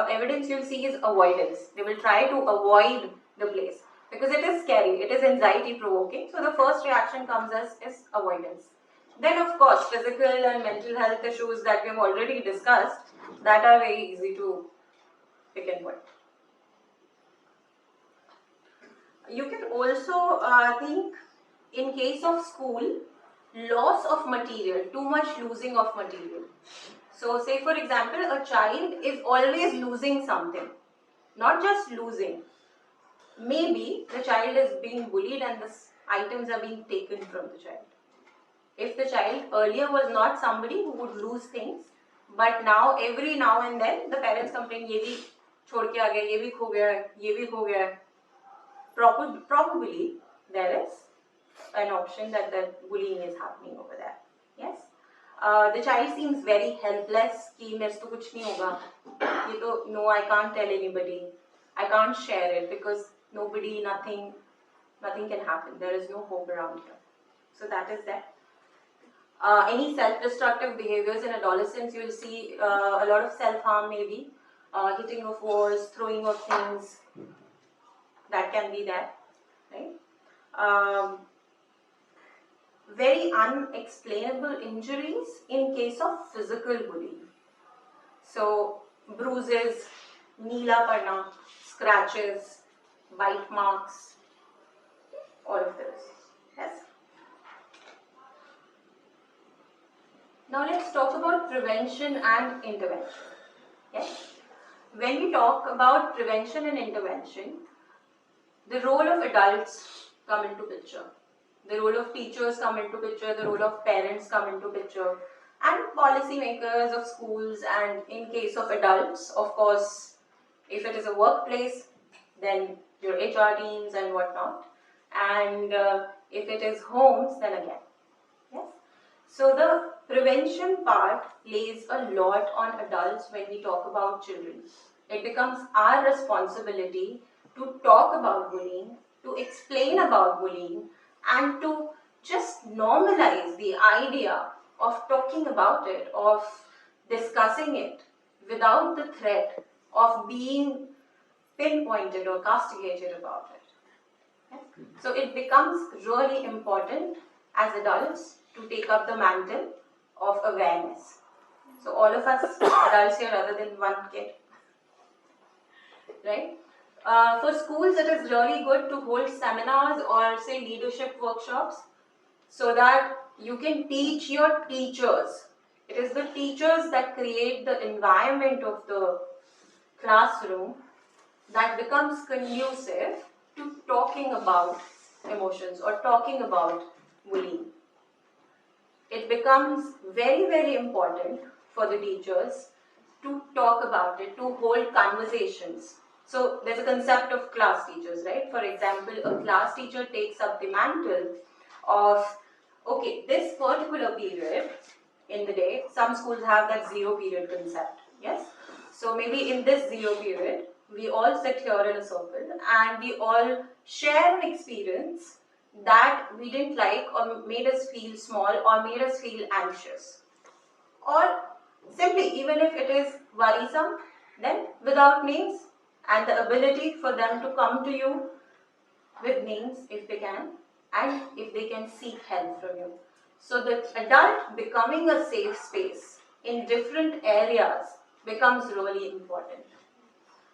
S2: evidence you'll see is avoidance. They will try to avoid the place because it is scary, it is anxiety provoking. So the first reaction comes as is avoidance. Then of course physical and mental health issues that we have already discussed, that are very easy to pick and point. You can also think in case of school, loss of material, too much losing of material. So say for example, a child is always losing something, not just losing. Maybe the child is being bullied and the items are being taken from the child. If the child earlier was not somebody who would lose things, but now every now and then the parents complain, ये भी छोड़ के आ गया, ये भी खो गया, ये भी खो गया. Probably there is an option that the bullying is happening over there. Yes. The child seems very helpless. कि मेरे से तो कुछ नहीं होगा. ये तो no, I can't tell anybody. I can't share it because nobody, nothing can happen. There is no hope around here. So that is that. Any self-destructive behaviors in adolescence, you will see a lot of self-harm maybe, hitting of walls, throwing of things, that can be there, right? Very unexplainable injuries in case of physical bullying. So bruises, neela padna, scratches, bite marks, all of this. Yes. Now let's talk about prevention and intervention. Yes. When we talk about prevention and intervention, the role of adults come into picture. The role of teachers come into picture, the role of parents come into picture, and policy makers of schools, and in case of adults, of course, if it is a workplace, then your HR teams and whatnot, and if it is homes, then again. Yes. So the prevention part lays a lot on adults when we talk about children. It becomes our responsibility to talk about bullying, to explain about bullying, and to just normalize the idea of talking about it, of discussing it without the threat of being pinpointed or castigated about it. Okay? So it becomes really important as adults to take up the mantle of awareness. So all of us adults here, other than one kid, right?
S11: For schools, it is really good to hold seminars or say leadership workshops so that you can teach your teachers. It is the teachers that create the environment of the classroom that becomes conducive to talking about emotions or talking about bullying. It becomes very, very important for the teachers to talk about it, to hold conversations. So there's a concept of class teachers, right? For example, a class teacher takes up the mantle of, okay, this particular period in the day, some schools have that 0 period concept, yes? So maybe in this 0 period, we all sit here in a circle and we all share an experience that we didn't like or made us feel small or made us feel anxious. Or simply, even if it is worrisome, then without names and the ability for them to come to you with names if they can and if they can seek help from you. So the adult becoming a safe space in different areas becomes really important.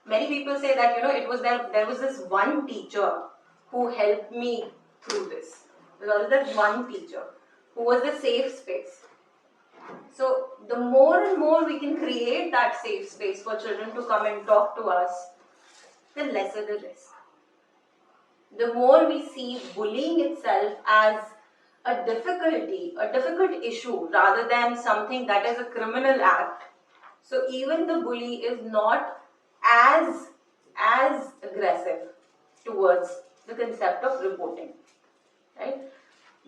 S11: Many people say that, it was there was this one teacher who helped me through this. There was that one teacher who was the safe space. So the more and more we can create that safe space for children to come and talk to us, the lesser the risk. The more we see bullying itself as a difficult issue rather than something that is a criminal act. So even the bully is not as aggressive towards the concept of reporting, right?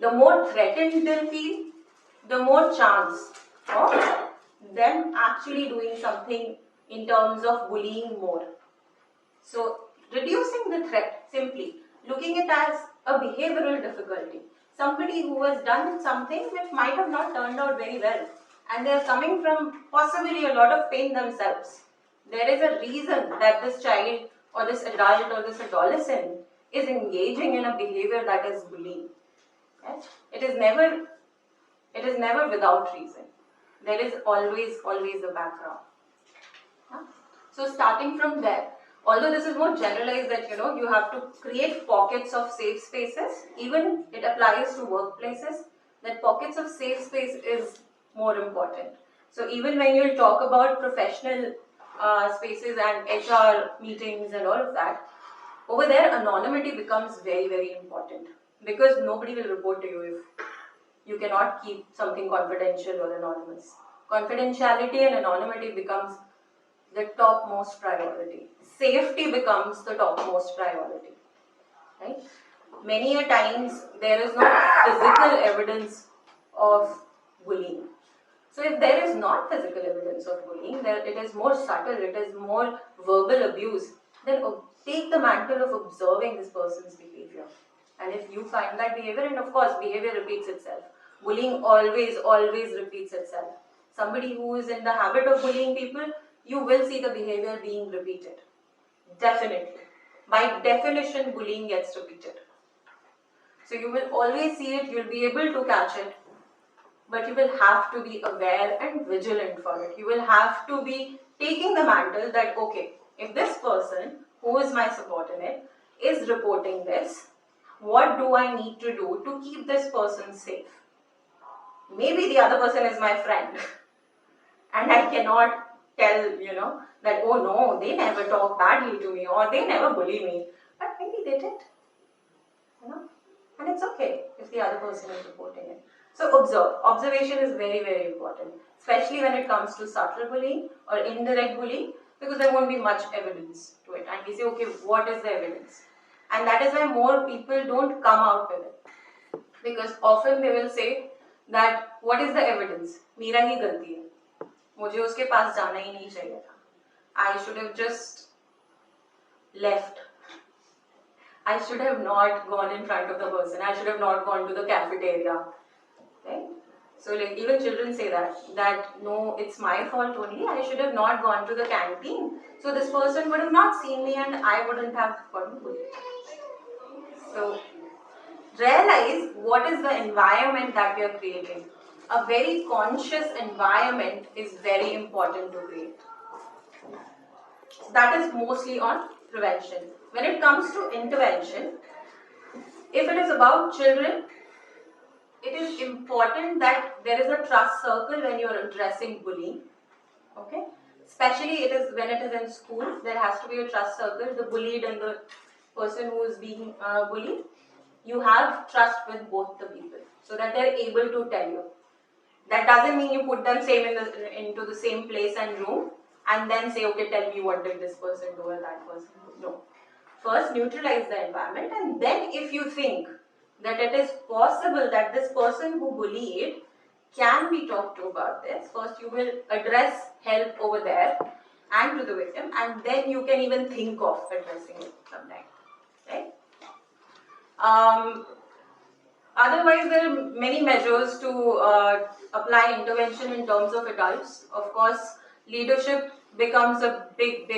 S11: The more threatened they'll feel, the more chance of them actually doing something in terms of bullying more. So reducing the threat, simply looking at it as a behavioral difficulty. Somebody who has done something which might have not turned out very well and they are coming from possibly a lot of pain themselves. There is a reason that this child or this adult or this adolescent is engaging in a behavior that is bullying. Right? It is never without reason. There is always a background. Yeah? So starting from there, although this is more generalized that you have to create pockets of safe spaces, even it applies to workplaces, that pockets of safe space is more important. So even when you talk about professional spaces and HR meetings and all of that, over there anonymity becomes very, very important because nobody will report to you if you cannot keep something confidential or anonymous. Confidentiality and anonymity becomes the topmost priority. Safety becomes the topmost priority. Right? Many a times there is no physical evidence of bullying. So if there is not physical evidence of bullying, it is more subtle, it is more verbal abuse, then take the mantle of observing this person's behavior. And if you find that behavior, and of course behavior repeats itself. Bullying always repeats itself. Somebody who is in the habit of bullying people, you will see the behavior being repeated. Definitely. By definition, bullying gets repeated. So you will always see it, you will be able to catch it, but you will have to be aware and vigilant for it. You will have to be taking the mantle that, okay, if this person, who is my subordinate, is reporting this, what do I need to do to keep this person safe? Maybe the other person is my friend and I cannot tell, that, oh no, they never talk badly to me or they never bully me. But maybe they did. And it's okay if the other person is reporting it. So observe. Observation is very, very important, especially when it comes to subtle bullying or indirect bullying, because there won't be much evidence to it. And we say, okay, what is the evidence? And that is why more people don't come out with it. Because often they will say that, what is the evidence? मेरा ही गलती है. मुझे उसके पास जाना ही नहीं चाहिए था. I should have just left. I should have not gone in front of the person. I should have not gone to the cafeteria. Right? So like even children say that no, it's my fault only. I should have not gone to the canteen. So this person would have not seen me and I wouldn't have gotten bullied. So realize what is the environment that we are creating. A very conscious environment is very important to create. That is mostly on prevention. When it comes to intervention, if it is about children, it is important that there is a trust circle when you are addressing bullying. Okay? Especially when it is in school, there has to be a trust circle. The bullied and the person who is being bullied, you have trust with both the people so that they are able to tell you. That doesn't mean you put them into the same place and room and then say, okay, tell me what did this person do or that person do. No. First, neutralize the environment, and then if you think that it is possible that this person who bullied can be talked to about this, first you will address help over there and to the victim, and then you can even think of addressing it sometime. Right? Otherwise, there are many measures to apply intervention in terms of adults. Of course, leadership becomes a big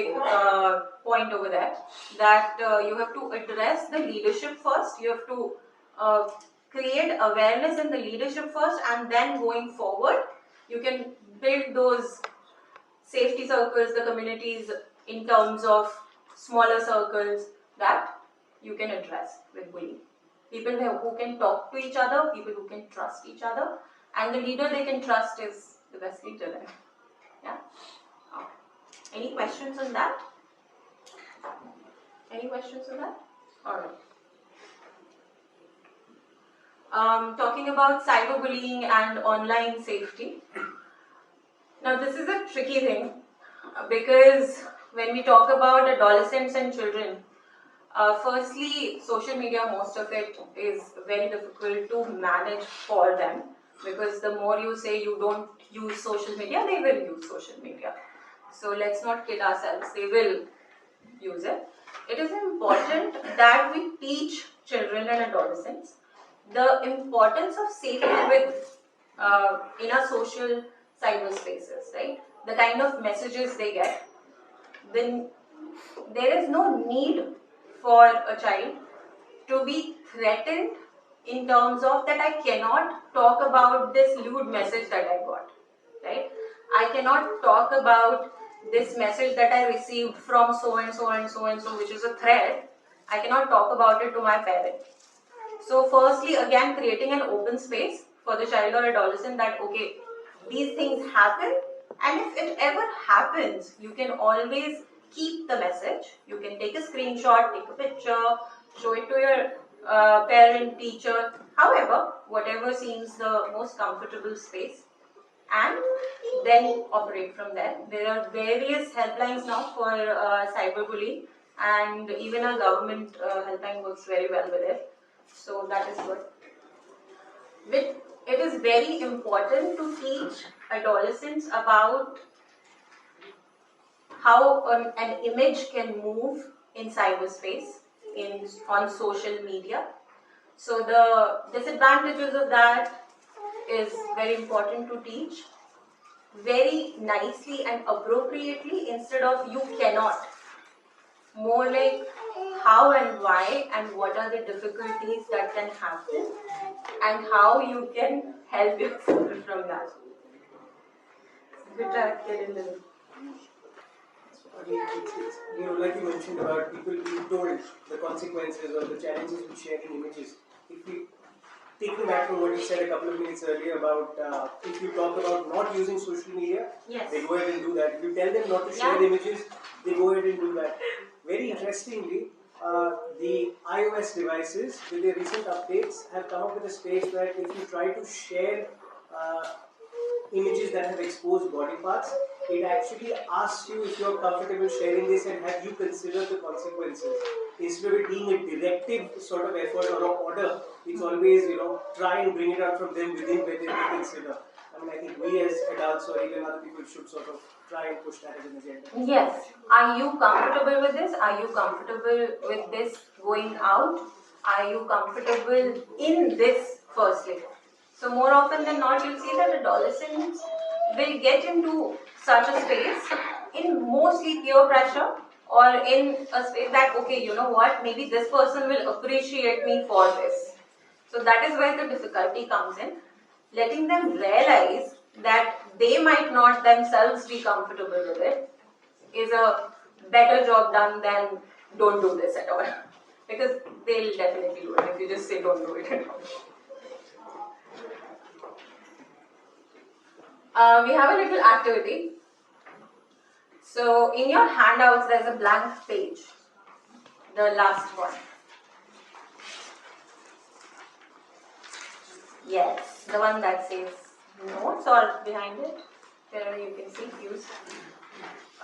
S11: point over there. That you have to address the leadership first. You have to create awareness in the leadership first, and then going forward, you can build those safety circles, the communities in terms of smaller circles that you can address with bullying. People who can talk to each other, people who can trust each other, and the leader they can trust is the best leader then. Yeah? Okay. Any questions on that? Any questions on that? Alright. Talking about cyberbullying and online safety. Now this is a tricky thing because when we talk about adolescents and children, firstly, social media, most of it is very difficult to manage for them because the more you say you don't use social media, they will use social media. So let's not kid ourselves, they will use it. It is important that we teach children and adolescents the importance of safety in our social cyberspaces, right? The kind of messages they get. Then there is no need for a child to be threatened in terms of that I cannot talk about this lewd message that I got, right? I cannot talk about this message that I received from so and so and so and so, which is a threat. I cannot talk about it to my parent. So firstly, again, creating an open space for the child or adolescent that, okay, these things happen, and if it ever happens, you can always keep the message. You can take a screenshot, take a picture, show it to your parent, teacher, however, whatever seems the most comfortable space, and then operate from there. There are various helplines now for cyberbullying, and even our government helpline works very well with it. So that is good. It is very important to teach adolescents about how an image can move in cyberspace, on social media. So the disadvantages of that is very important to teach very nicely and appropriately instead of you cannot. More like how and why and what are the difficulties that can happen and how you can help yourself from that. Good try, Kiran.
S7: Like you mentioned about people being told the consequences or the challenges with sharing images. If we taking back from what you said a couple of minutes earlier about if you talk about not using social media,
S11: yes,
S7: they go ahead and do that. If you tell them not to share the images, they go ahead and do that. Very interestingly, the iOS devices with their recent updates have come up with a space where if you try to share images that have exposed body parts, it actually asks you if you're comfortable sharing this and have you considered the consequences. Instead of it being a directive sort of effort or an order, it's always, try and bring it out from them within where they reconsider. I mean, I think we as adults or even other people should sort of try and push that as an agenda.
S11: Yes. Are you comfortable with this? Are you comfortable with this going out? Are you comfortable in this firstly? So more often than not, you'll see that adolescents will get into such a space in mostly peer pressure or in a space that, okay, you know what, maybe this person will appreciate me for this. So that is where the difficulty comes in. Letting them realize that they might not themselves be comfortable with it is a better job done than don't do this at all. Because they'll definitely do it if you just say don't do it at all. We have a little activity. So in your handouts there's a blank page, the last one. Yes, the one that says notes or behind it, wherever you can see views.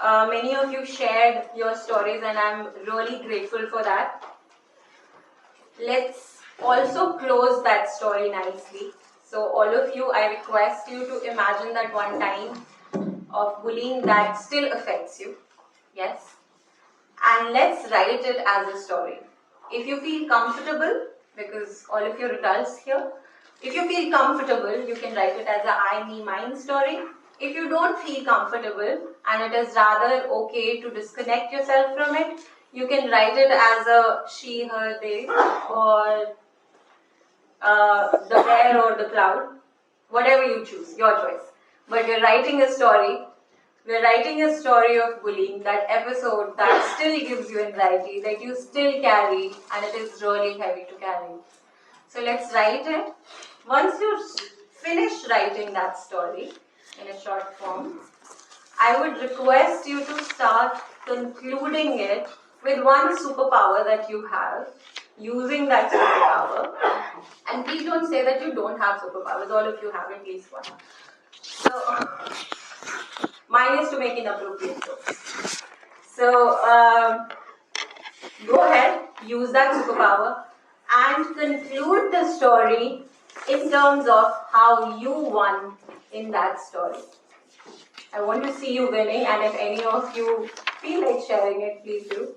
S11: Many of you shared your stories and I'm really grateful for that. Let's also close that story nicely. So all of you, I request you to imagine that one time of bullying that still affects you. Yes. And let's write it as a story. If you feel comfortable, because all of you are adults here, if you feel comfortable, you can write it as a I, me, mine story. If you don't feel comfortable and it is rather okay to disconnect yourself from it, you can write it as a she, her, they, or the bear or the cloud, whatever you choose, your choice. But you're writing a story. We're writing a story of bullying, that episode that still gives you anxiety, that you still carry, and it is really heavy to carry. So let's write it. Once you finish writing that story in a short form, I would request you to start concluding it with one superpower that you have, using that superpower. And please don't say that you don't have superpowers, all of you have at least one. So, mine is to make inappropriate jokes. So, go ahead, use that superpower and conclude the story in terms of how you won in that story. I want to see you winning, and if any of you feel like sharing it, please do.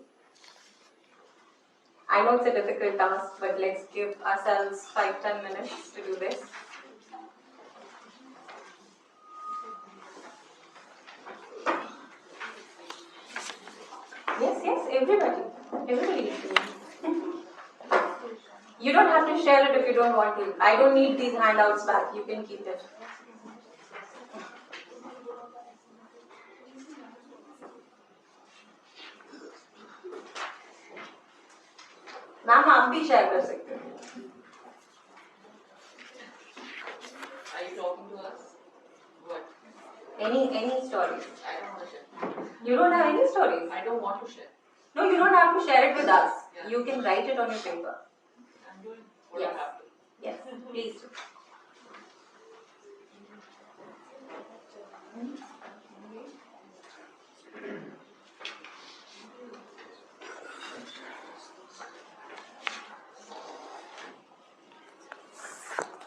S11: I know it's a difficult task, but let's give ourselves 5-10 minutes to do this. Yes, everybody is doing. You don't have to share it if you don't want to. I don't need these handouts back. You can keep it. Ma'am आप भी share कर सकते हैं.
S5: Are you talking to us? What?
S11: Any stories?
S5: I don't want to share.
S11: You don't have any stories?
S5: I don't want to share.
S11: No, you don't have to share it with us.
S5: Yeah.
S11: You can write it on your paper.
S5: I'm doing what I have to.
S11: Yes, please do.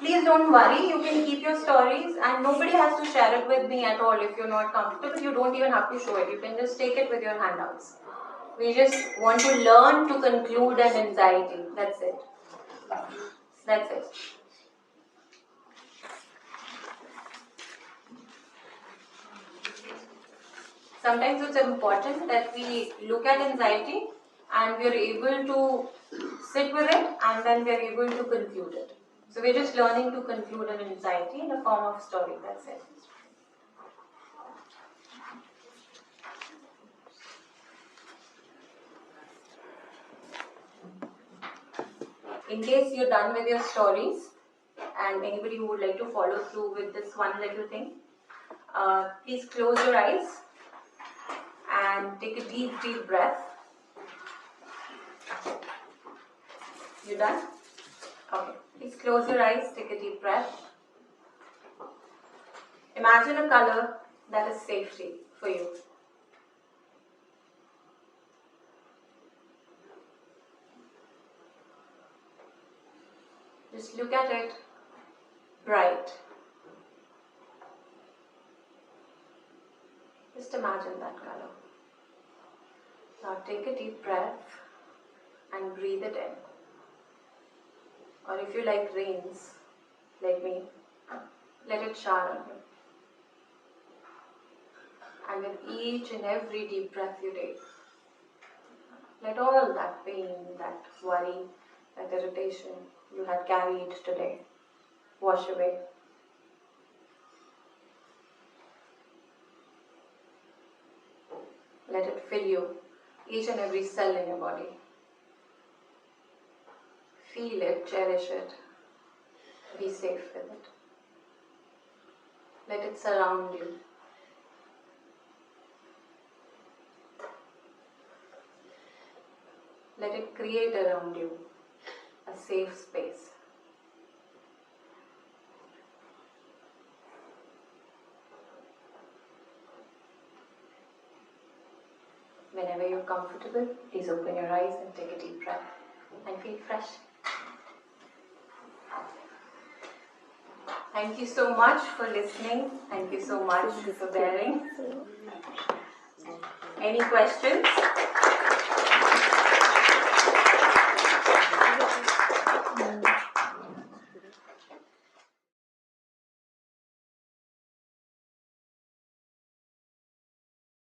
S11: Please don't worry, you can keep your stories and nobody has to share it with me at all if you're not comfortable. You don't even have to show it. You can just take it with your handouts. We just want to learn to conclude an anxiety. That's it. That's it. Sometimes it's important that we look at anxiety and we are able to sit with it and then we are able to conclude it. So we're just learning to conclude an anxiety in a form of story. That's it. In case you're done with your stories and anybody who would like to follow through with this one little thing, please close your eyes and take a deep breath. You done? Okay. Please close your eyes, take a deep breath. Imagine a color that is safety for you. Just look at it bright. Just imagine that color. Now take a deep breath and breathe it in. Or if you like rains, like me, let it shower on you. And with each and every deep breath you take, let all that pain, that worry, that irritation you had carried today wash away. Let it fill you each and every cell in your body. Feel it, cherish it, be safe with it. Let it surround you. Let it create around you a safe space. Whenever you're comfortable, please open your eyes and take a deep breath and feel fresh. Thank you so much for listening. Thank you so much for bearing. Any questions?